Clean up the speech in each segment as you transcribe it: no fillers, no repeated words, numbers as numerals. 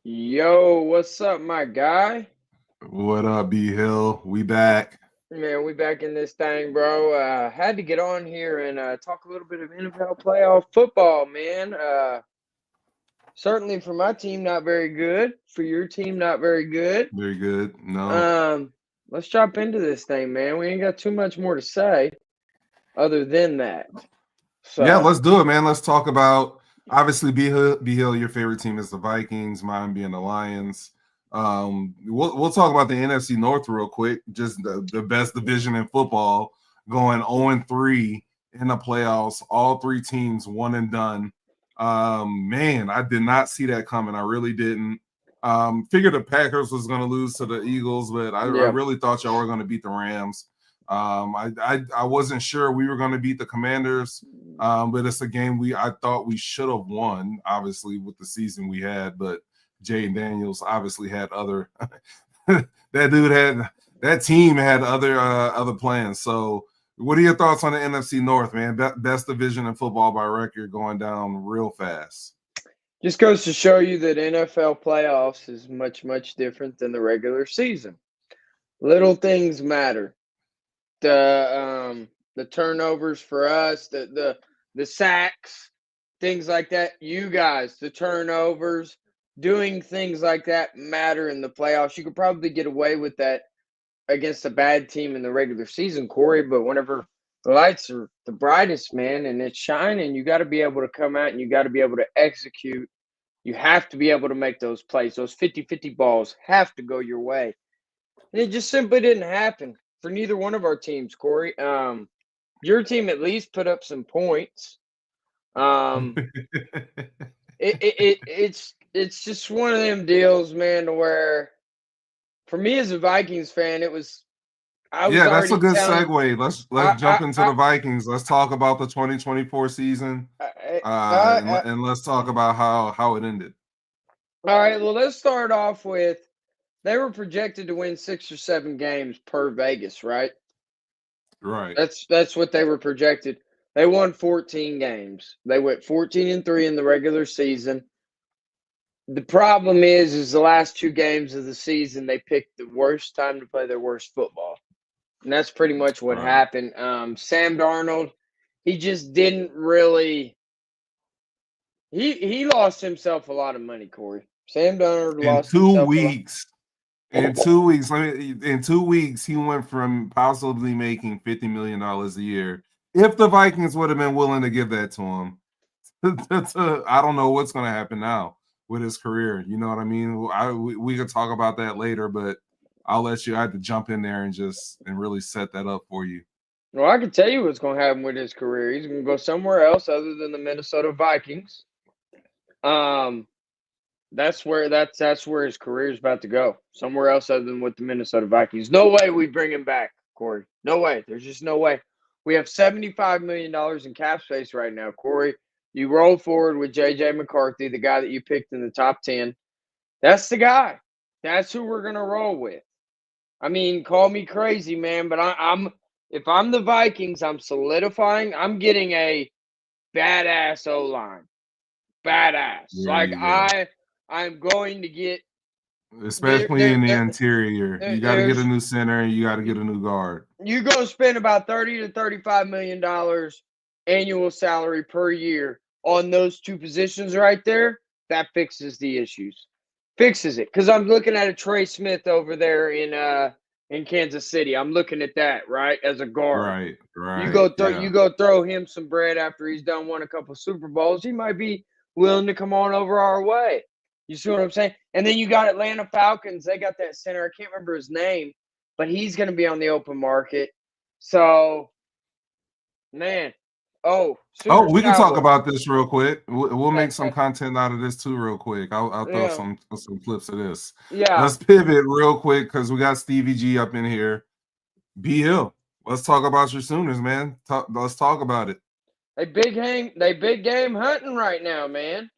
Yo, what's up, my guy? What up, B Hill? We back. Man, we back in this thing, bro. Had to get on here and talk a little bit of NFL playoff football, man. Certainly for my team, not very good. For your team, not very good. Very good. No. Um, let's jump into this thing, man. We ain't got too much more to say other than that. Yeah, So, let's do it, man. Let's talk about obviously B Hill, your favorite team is the Vikings, mine being the Lions. We'll talk about the NFC North real quick. Just the best division in football, going 0-3 in the playoffs. All three teams one and done. Man, I did not see that coming. I really didn't. Figured the Packers was going to lose to the Eagles, but I yeah. really thought y'all were going to beat the Rams. I wasn't sure we were going to beat the Commanders, but it's a game I thought we should have won, obviously, with the season we had. But Jay Daniels obviously had other that team had other plans. So, what are your thoughts on the NFC North, man? Best division in football by record, going down real fast. Just goes to show you that NFL playoffs is much, much different than the regular season. Little things matter. The turnovers for us, the sacks, things like that. You guys, the turnovers, doing things like that matter in the playoffs. You could probably get away with that against a bad team in the regular season, Corey, but whenever the lights are the brightest, man, and it's shining, you got to be able to come out and you got to be able to execute. You have to be able to make those plays. Those 50-50 balls have to go your way. And it just simply didn't happen for neither one of our teams, Corey. Your team at least put up some points. Um, it's just one of them deals, man, to where for me as a Vikings fan, I was Yeah, that's a already good telling segue. Let's jump I into the Vikings. Let's talk about the 2024 season, I I and let's talk about how it ended. all right. Well, let's start off with they were projected to win 6 or 7 games per Vegas, right? Right. That's what they were projected. They won 14 games. They went 14-3 in the regular season. The problem is the last 2 games of the season they picked the worst time to play their worst football, and that's pretty much what Right. happened. Sam Darnold, he just didn't really. He lost himself a lot of money, Corey. Sam Darnold In lost two himself a lot. weeks, in 2 weeks, in 2 weeks, he went from possibly making $50 million a year. If the Vikings would have been willing to give that to him, I don't know what's going to happen now with his career. You know what I mean? We could talk about that later, but I'll let you. I had to jump in there and really set that up for you. Well, I can tell you what's going to happen with his career. He's going to go somewhere else other than the Minnesota Vikings. Um, that's where his career is about to go. Somewhere else other than with the Minnesota Vikings. No way we bring him back, Corey. No way. There's just no way. We have $75 million in cap space right now, Corey. You roll forward with JJ McCarthy, the guy that you picked in the top 10. That's the guy. That's who we're gonna roll with. I mean, call me crazy, man, but I'm if I'm the Vikings, I'm solidifying. I'm getting a badass O line, badass. There Like you go. I'm going to get there. Especially in the interior, you got to get a There's new center and you got to get a new guard. you go spend about $30 to $35 million annual salary per year on those two positions right there. That fixes the issues. Fixes it because I'm looking at a Trey Smith over there in Kansas City. I'm looking at that right as a guard. Right, You right, go throw yeah. you go throw him some bread after he's done won a couple Super Bowls. He might be willing to come on over our way. You see what I'm saying? And then you got Atlanta Falcons. They got that center. I can't remember his name, but he's going to be on the open market. So, man, oh, Oh, Sooners we can talk Cowboys. about this real quick. We'll make some content out of this too, real quick. I'll throw Yeah, some clips of this. yeah. Let's pivot real quick because we got Stevie G up in here. B Hill, let's talk about your Sooners, man. Let's talk about it. They big game hunting right now, man.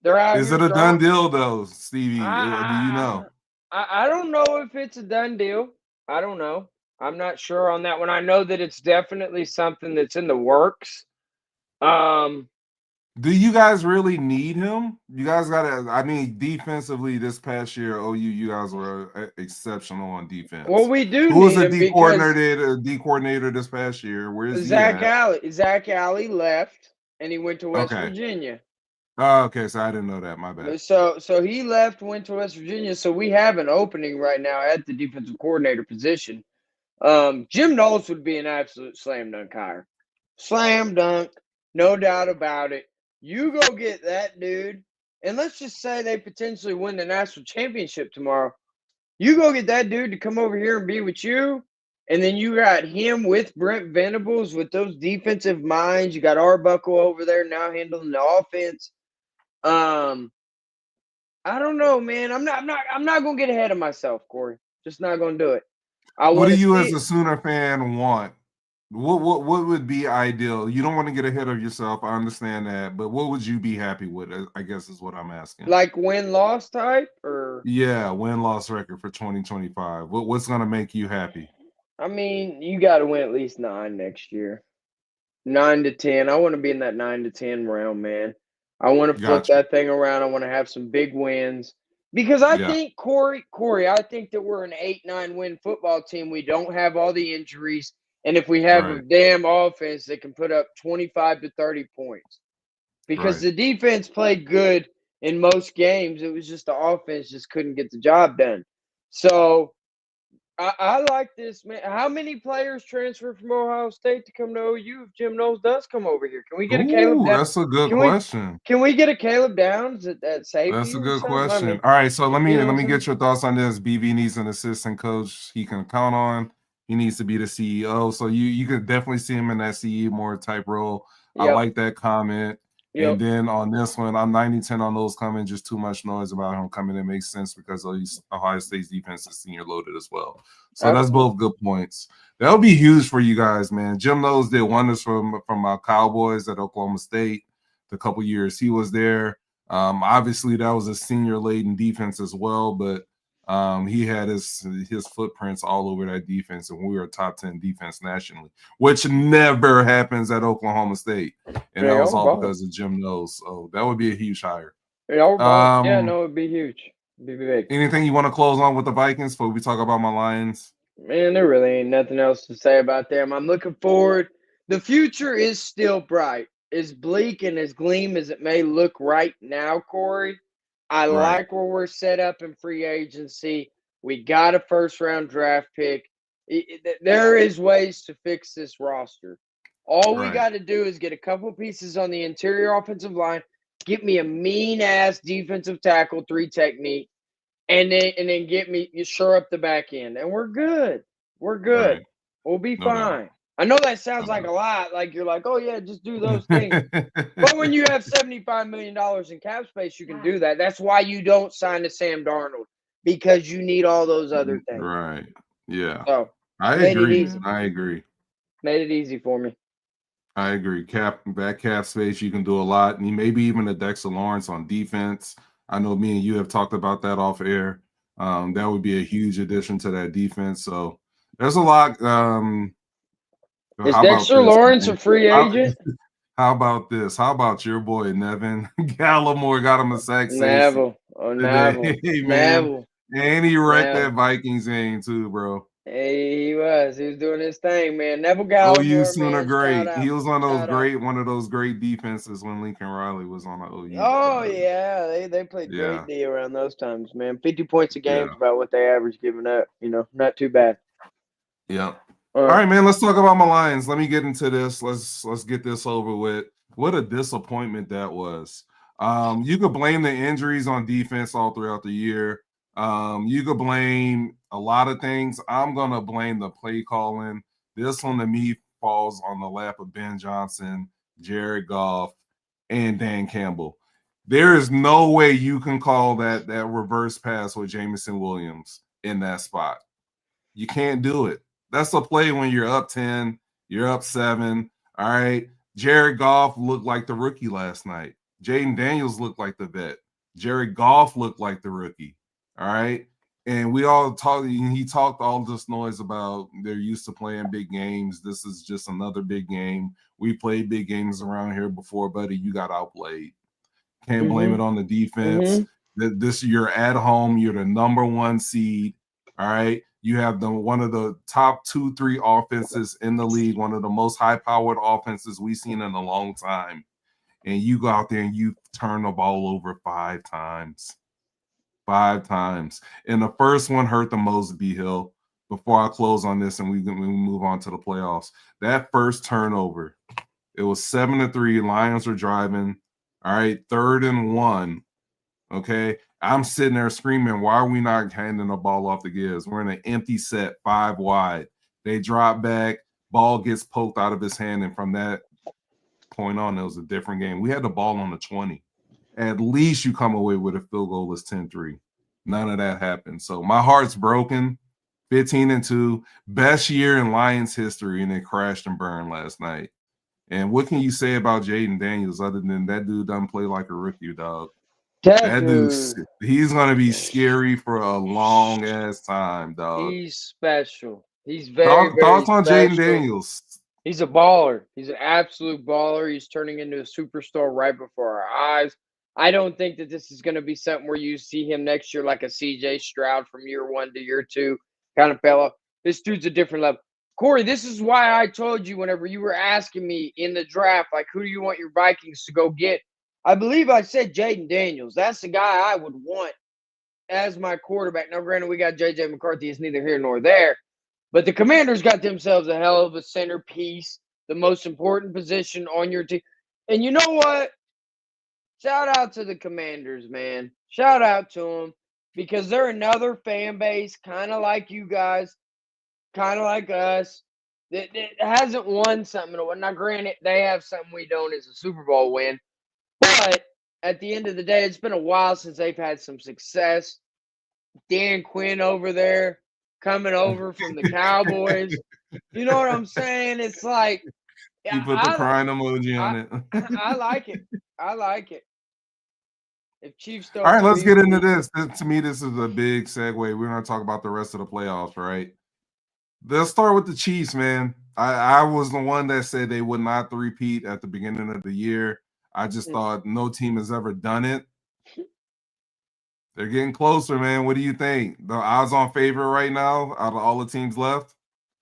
They're out Is here it a done throwing. deal though, Stevie? Do you I, know? I don't know if it's a done deal. I don't know. I'm not sure on that one. I know that it's definitely something that's in the works. Um, Do you guys really need him? You guys got to. I mean, defensively, this past year, you guys were exceptional on Well, defense. we do Who was need the him because D coordinator this past year? Where is he Zach at? Alley, Zach Alley left and he went to West Okay. Virginia. Oh, okay. So I didn't know that. My bad. So he left, went to West Virginia. So we have an opening right now at the defensive coordinator position. Jim Knowles would be an absolute slam dunk hire. Slam dunk, no doubt about it. You go get that dude, and let's just say they potentially win the national championship tomorrow. You go get that dude to come over here and be with you, and then you got him with Brent Venables with those defensive minds. You got Arbuckle over there now handling the offense. I don't know, man. I'm not gonna get ahead of myself, Corey. Just not gonna do it. I What want do to you, as see a Sooner fan, want? What would be ideal? You don't want to get ahead of yourself. I understand that, but what would you be happy with? I guess is what I'm asking. like win-loss type, or Yeah, win-loss record for 2025. What's gonna make you happy? I mean, you got to win at least 9 next year. 9 to 10. I want to be in that 9 to 10 realm, man. I want to flip Gotcha. that thing around. I want to have some big wins because I Yeah, think Corey, I think that we're an 8-9 win football team. We don't have all the injuries, and if we have a right, damn offense that can put up 25 to 30 points, because right. the defense played good in most games. It was just the offense just couldn't get the job done. So I like this, man. How many players transfer from Ohio State to come to OU if Jim Knowles does come over here? Can we get a Caleb Ooh, down? that's a good Can we question. can we get a Caleb Downs at That's safety a or good something? I question. mean, All right, so let you me know let what me I'm saying? get your thoughts on this. BV needs an assistant coach he can count on. He needs to be the CEO. So you could definitely see him in that CE more type role. I Yep, like that comment. And yep, then on this one, I'm 90-10 on those coming. Just too much noise about him coming. It makes sense because Ohio State's defense is senior loaded as well. So that's absolutely. both good points. That'll be huge for you guys, man. Jim Knowles did wonders from Cowboys at Oklahoma State the couple years he was there. Obviously, that was a senior laden defense as well, but he had his footprints all over that defense, and we were a top 10 defense nationally, which never happens at Oklahoma State, and Yeah, that was y'all are all balling. because of Jim Knowles. So that would be a huge hire. Y'all are balling. Yeah, Um, no, it'd be huge. It'd be big. anything you want to close on with the Vikings before we talk about my Lions? Man, there really ain't nothing else to say about them. I'm looking forward. The future is still bright. As bleak and as gleam as it may look right now, Corey, I Right, like where we're set up in free agency. We got a first round draft pick. There is ways to fix this roster. All we right, got to do is get a couple pieces on the interior offensive line, get me a mean ass defensive tackle, 3 technique, and then get me you shore up the back end, and we're good. We're good. right. We'll be No doubt. fine. I know that sounds No like a lot, like you're like, oh yeah, just do those things. doubt. But when you have $75 million in cap space, you can do that. That's why you don't sign to Sam Darnold, because you need all those other things. Right. Yeah. So I made it agree, easy. man. I agree. Made it easy for me. I agree. Cap space, you can do a lot. And maybe even a Dexter Lawrence on defense. I know me and you have talked about that off air. That would be a huge addition to that defense. So there's a lot. Is How about Dexter this, Lawrence a man? free How, agent? how about this? How about your boy Nevin Gallimore got him a sack safety Neville. Oh, today? Neville. Hey, man. Neville. And he wrecked Neville. that Vikings game too, bro. Hey, he was. He was doing his thing, man. Neville OU Gallimore, Sooner man. Shout great. out. He was Shout out. one of those great defenses when Lincoln Riley was on the OU. Oh yeah, they played Yeah, great D around those times, man. 50 points a game yeah, is about what they average giving up. Not too bad. yeah. All Uh, right, man. Let's talk about my Lions. Let me get into this. Let's get this over with. What a disappointment that was. You could blame the injuries on defense all throughout the year. You could blame a lot of things. I'm gonna blame the play calling. This one to me falls on the lap of Ben Johnson, Jared Goff, and Dan Campbell. There is no way you can call that reverse pass with Jamison Williams in that spot. You can't do it. That's a play when you're up 10, you're up 7. All right. Jared Goff looked like the rookie last night. Jaden Daniels looked like the vet. Jared Goff looked like the rookie. All right. And we all talked. He talked all this noise about they're used to playing big games. This is just another big game. We played big games around here before, buddy. You got outplayed. Can't blame it on the defense. This you're at home. You're the number 1 seed. All right. You have one of the top 2-3 offenses in the league, one of the most high-powered offenses we've seen in a long time. And you go out there and you turn the ball over 5 times. 5 times. And the first one hurt the most, B Hill. Before I close on this and we move on to the playoffs. That first turnover, it was 7-3. Lions were driving. All right, 3rd and 1. Okay. I'm sitting there screaming, why are we not handing the ball off the Gibbs? We're in an empty set, 5 wide. They drop back, ball gets poked out of his hand, and from that point on, it was a different game. We had the ball on the 20. At least you come away with a field goal that's 10-3. None of that happened. So my heart's broken. 15-2, best year in Lions history, and it crashed and burned last night. And what can you say about Jaden Daniels other than that dude doesn't play like a rookie, dog? That dude's he's gonna be scary for a long ass time, dog. He's special. He's very thoughts on special. Jaden Daniels. He's a baller. He's an absolute baller. He's turning into a superstar right before our eyes. I don't think that this is going to be something where you see him next year like a CJ Stroud from year 1 to year 2 kind of fella. This dude's a different level. Corey, this is why I told you whenever you were asking me in the draft, like, who do you want your Vikings to go get? I believe I said Jaden Daniels. That's the guy I would want as my quarterback. Now, granted, we got J.J. McCarthy. It's neither here nor there. But the Commanders got themselves a hell of a centerpiece, the most important position on your team. And you know what? Shout out to the Commanders, man. Shout out to them because they're another fan base, kind of like you guys, kind of like us, that hasn't won something. Now, granted, they have something we don't as a Super Bowl win. But at the end of the day, it's been a while since they've had some success. Dan Quinn over there coming over from the Cowboys. You know what I'm saying? It's like you put the crying emoji on it. I like it. I like it. If Chiefs don't. All right, let's get into this. To me, this is a big segue. We're going to talk about the rest of the playoffs, right? Let's start with the Chiefs, man. I was the one that said they would not repeat at the beginning of the year. I just thought no team has ever done it. They're getting closer, man. What do you think? The odds-on favorite right now out of all the teams left?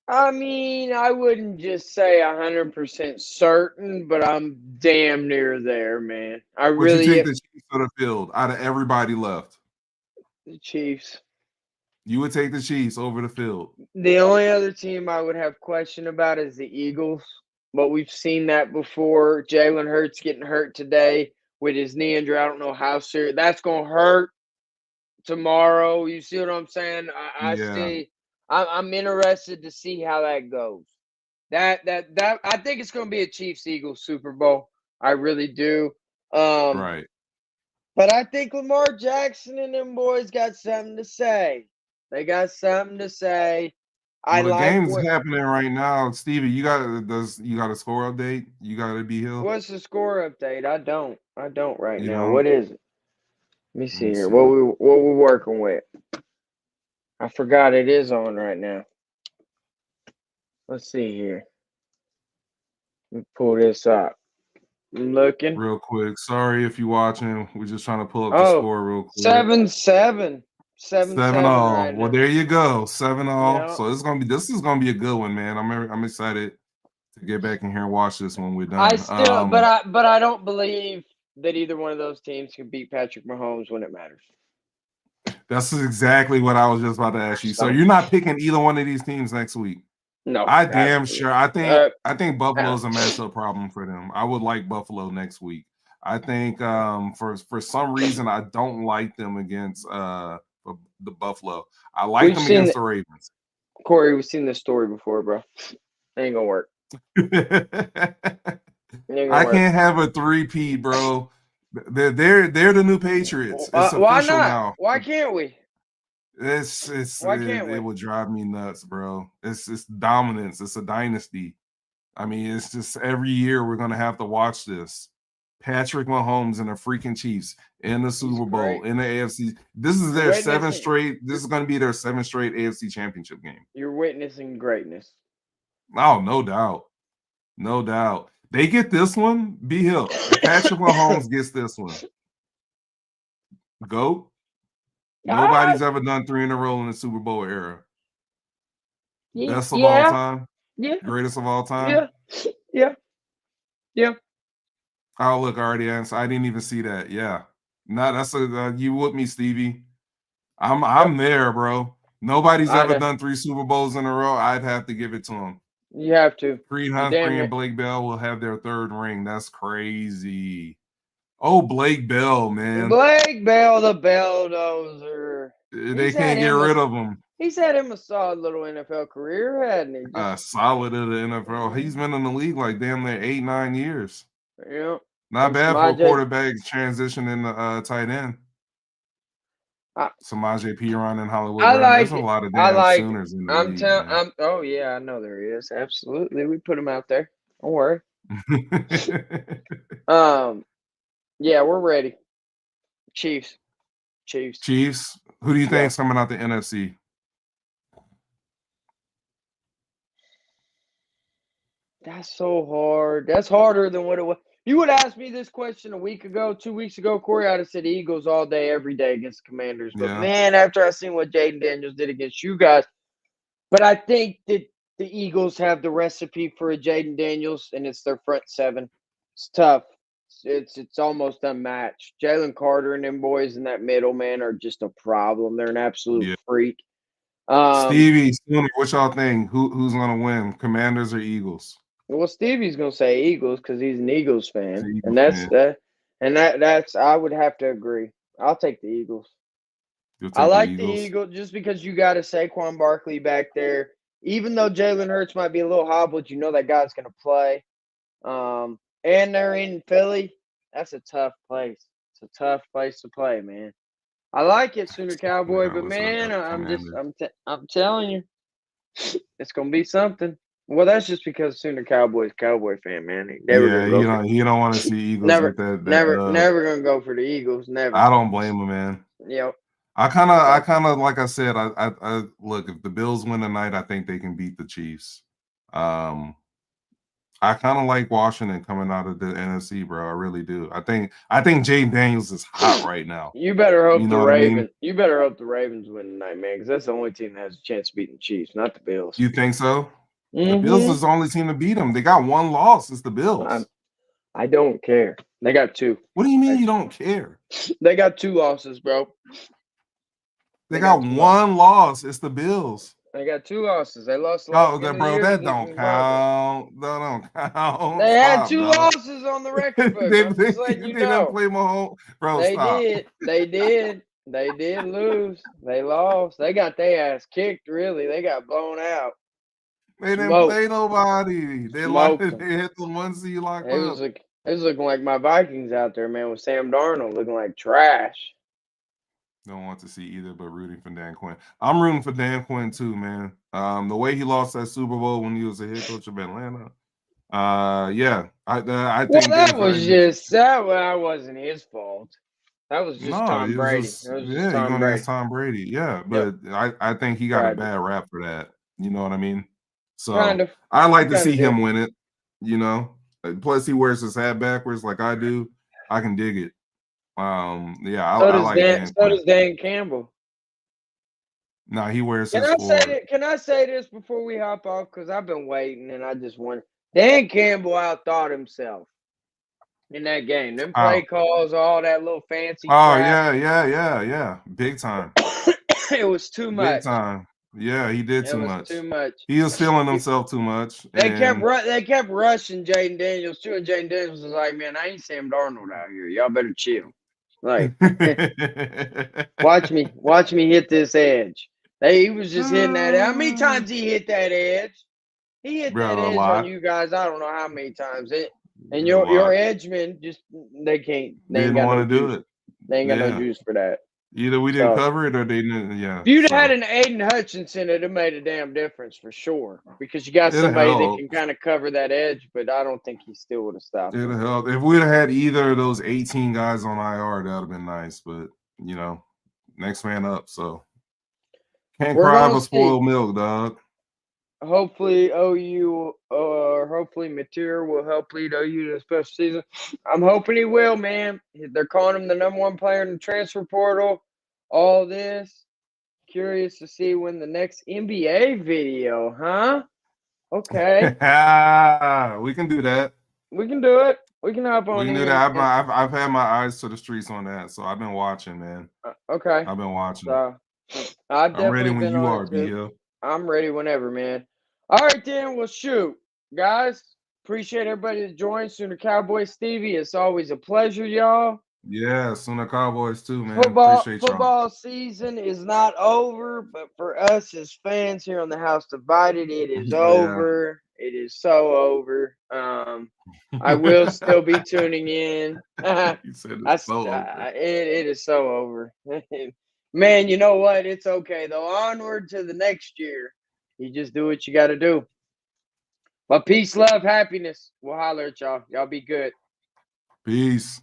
I mean, I wouldn't just say 100% certain, but I'm damn near there, man. Would you take the Chiefs to the field out of everybody left? The Chiefs. You would take the Chiefs over the field. The only other team I would have question about is the Eagles, but we've seen that before. Jalen Hurts getting hurt today with his knee injury. I don't know how serious that's going to hurt tomorrow. You see what I'm saying? I'm interested to see how that goes. That I think it's going to be a Chiefs-Eagles Super Bowl. I really do. Right. But I think Lamar Jackson and them boys got something to say. They got something to say. Well, the game's happening right now. Stevie, you got a score update? You got to be here. What's the score update? I don't right now. What is it? Let me see here. What we working with? I forgot it is on right now. Let's see here. Let me pull this up. I'm looking. Real quick. Sorry if you're watching. We're just trying to pull up the score real quick. 7-7. 7-7 right well, there you go. 7-0. Yeah. So this is gonna be a good one, man. I'm excited to get back in here and watch this when we're done. I still but I don't believe that either one of those teams can beat Patrick Mahomes when it matters. That's exactly what I was just about to ask you. So you're not picking either one of these teams next week? No. I damn sure. I think Buffalo's a matchup problem for them. I would like Buffalo next week. I think for some reason I don't like them against the Buffalo. I like them against the Ravens. Corey, we've seen this story before, bro. It ain't gonna work. I can't have a three-peat, bro. They're the new Patriots. It's why official not? now. Why can't we? It would drive me nuts, bro. It's dominance. It's a dynasty. I mean, it's just every year we're gonna have to watch this. Patrick Mahomes and the freaking Chiefs in the Super Bowl, great. in the AFC. This is their seventh straight. This is going to be their 7th straight AFC championship game. You're witnessing greatness. Oh, no doubt. No doubt. They get this one, B Hill. Patrick Mahomes gets this one. Go. Nobody's ever done 3 in a row in the Super Bowl era. Best of all time. Yeah. Greatest of all time. Yeah. Oh, look, I already answered. I didn't even see that. Yeah. No, that's you with me, Stevie. I'm there, bro. Nobody's ever done 3 Super Bowls in a row. I'd have to give it to him. You have to. Creed Humphrey and Blake Bell will have their 3rd ring. That's crazy. Oh, Blake Bell, man. Blake Bell, the Belldozer. They can't get rid of him. He's had him a solid little NFL career, hadn't he? Solid in the NFL. He's been in the league like damn near 8-9 years. Yeah. Not bad for a quarterback transition in the tight end. Samaje Perine and Hollywood. There's a lot of damn Sooners in the league. Oh yeah, I know there is. Absolutely, we put them out there. Don't worry. Yeah, we're ready. Chiefs. Who do you think's coming out the NFC? That's so hard. That's harder than what it was. You would ask me this question a week ago, 2 weeks ago, Corey. I'd have said Eagles all day, every day against the Commanders. But man, after I seen what Jaden Daniels did against you guys, but I think that the Eagles have the recipe for a Jaden Daniels, and it's their front 7. It's tough. It's almost unmatched. Jalen Carter and them boys in that middle, man, are just a problem. They're an absolute freak. Stevie, what y'all think? Who's gonna win? Commanders or Eagles? Well, Stevie's gonna say Eagles because he's an Eagles fan, and that's I would have to agree. I'll take the Eagles. I like the Eagles just because you got a Saquon Barkley back there. Even though Jalen Hurts might be a little hobbled, you know that guy's gonna play. And they're in Philly. That's a tough place. It's a tough place to play, man. I like it, Sooner Cowboy, but man, I'm telling you, it's gonna be something. Well, that's just because Sooner Cowboy's Cowboy fan, man. You don't want to see Eagles. Never gonna go for the Eagles. Never. I don't blame him, man. Yep. I kind of like I said. I look, if the Bills win tonight, I think they can beat the Chiefs. I kind of like Washington coming out of the NFC, bro. I really do. I think Jaden Daniels is hot right now. You better hope the Ravens. You better hope the Ravens win tonight, man, because that's the only team that has a chance of beating the Chiefs, not the Bills. You think so? The Bills is the only team to beat them. They got 1 loss. It's the Bills. I don't care. They got 2. What do you mean you don't care? They got 2 losses, bro. They got 1 loss. It's the Bills. They got 2 losses. They lost. That don't count. That don't count. They had 2 losses on the record book. They didn't play Mahomes, bro. They did. They did lose. They lost. They got their ass kicked. Really, they got blown out. They didn't play nobody. They hit the ones that you locked up. It was looking like my Vikings out there, man, with Sam Darnold looking like trash. Don't want to see either, but rooting for Dan Quinn. I'm rooting for Dan Quinn too, man. The way he lost that Super Bowl when he was a head coach of Atlanta. I think that wasn't his fault. That was just Tom Brady. Tom Brady. Yeah, but I think he got a bad rap for that. You know what I mean? So I like to see him win it. You know, plus he wears his hat backwards like I do. I can dig it. I like Dan. So does Dan Campbell. No, he wears his. Can I say this before we hop off? Because I've been waiting and I just wonder. Dan Campbell outthought himself in that game. Them play calls, all that little fancy. Oh yeah, big time. It was too much. Big time. Yeah, he did too much. Too much. He was feeling himself too much. They kept rushing Jaden Daniels too, and Jaden Daniels was like, "Man, I ain't Sam Darnold out here. Y'all better chill." Like, watch me hit this edge. He was just hitting that. How many times he hit that edge? He hit that edge on you guys. I don't know how many times. And your edgemen just they ain't want to do it. They ain't got no juice for that. Either we didn't So cover it or they didn't. Yeah. if you'd So had an Aiden Hutchinson, it'd have made a damn difference for sure. Because you got it'll somebody that help. can kind of cover that edge, but I don't think he still would have stopped It'll him. help. If we'd have had either of those 18 guys on IR, that would have been nice. But next man up. So can't We're cry gonna for see. spoiled milk, dog. Hopefully OU or hopefully Mateer will help lead OU to a special season. I'm hoping he will, man. They're calling him the #1 player in the transfer portal. All this. Curious to see when the next NBA video, huh? Okay. We can do that. We can do it. We can hop We on can do here that. I've had my eyes to the streets on that, so I've been watching, man. okay. I've been watching. So I've I'm ready definitely when been you on are, it too. B-Hill. I'm ready whenever, man. All right, then. Well, shoot, guys. Appreciate everybody that joined. Sooner Cowboy Stevie. It's always a pleasure, y'all. Yeah, Sooner Cowboys too, man. Appreciate y'all. Football season is not over, but for us as fans here on the House Divided, it is Yeah. over. It is so over. I will still be tuning in. You said it's so over. It is so over. Man, you know what? It's okay though. Onward to the next year. You just do what you got to do. But peace, love, happiness. We'll holler at y'all. Y'all be good. Peace.